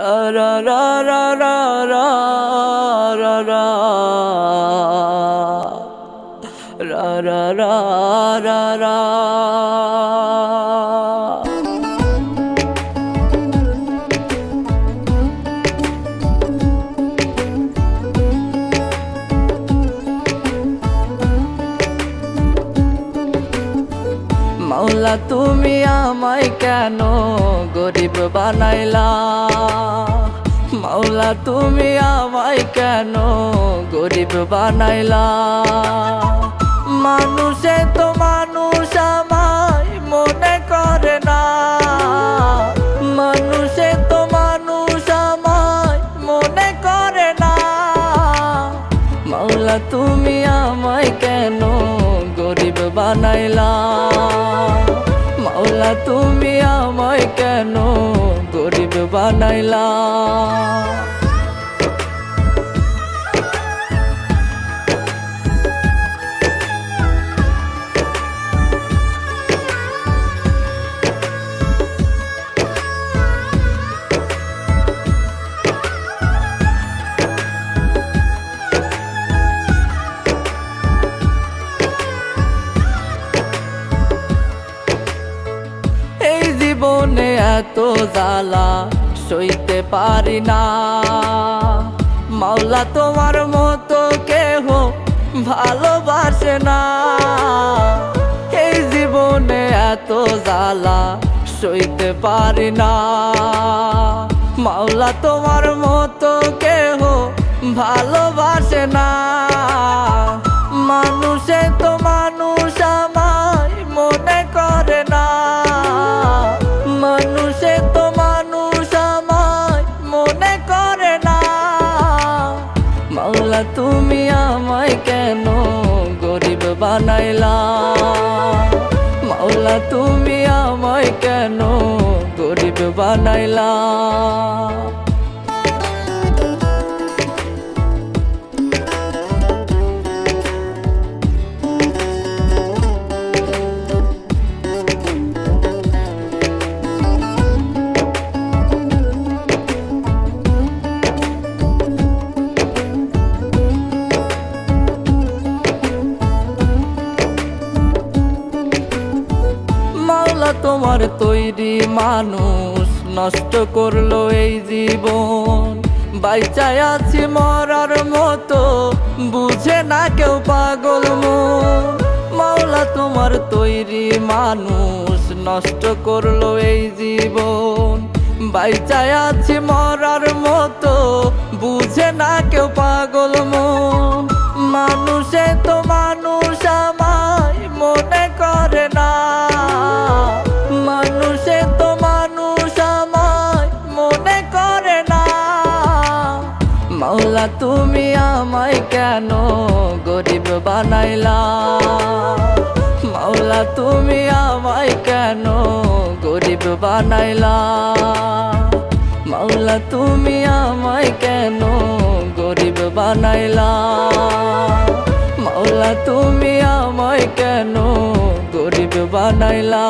রা রা রা রা রা রা রা রা রা রা রা রা রা। মাওলা তুমি আমায় কেন গরিব বানাইলা, মাওলা তুমি আমায় কেন গরিব বানাইলা। মানুষে তো মানুষ আমায় মনে করে না, মানুষে তো মানুষ আমায় মনে করে না। মাওলা তুমি আমায় কেন গরিব বানাইলা, মাওলা তুমি আমায় কেন গরিব বানাইলা। জীবনে এত জ্বালা সইতে পারি না, মাওলা তোমার মতো কেহ ভালোবাসে না। এই জীবনে এত জ্বালা সইতে পারি না, মাওলা তোমার মতো কেহ ভালোবাসে না। মানুষে তো মানুষ আমায় মনে করে না, মানুষে তো মানুষ আমায় মনে করে না। মাওলা তুমি আমায় কেন গরিব বানাইলা, মাওলা তুমি আমায় কেন গরিব বানাইলা। তোমার তৈরি মানুষ নষ্ট করলো এই জীবন, বাইচায় আছি মরার মতো বুঝে না কেউ পাগল মন। মাওলা তোমার তৈরি মানুষ নষ্ট করলো এই জীবন, বাইচায় আছি মরার মতো বুঝে না কেউ পাগল মন। মানুষে তো মানুষ আমায় মনে করে না, মানুষে তো মানুষ আমায় মনে করে না। মাওলা তুমি আমায় কেন গরিব বানাইলা, মাওলা তুমি আমায় কেন গরিব বানাইলা। মাওলা তুমি আমায় কেন গরিব বানাইলা, মাওলা তুমি আমায় কেন গরিব বানাইলা।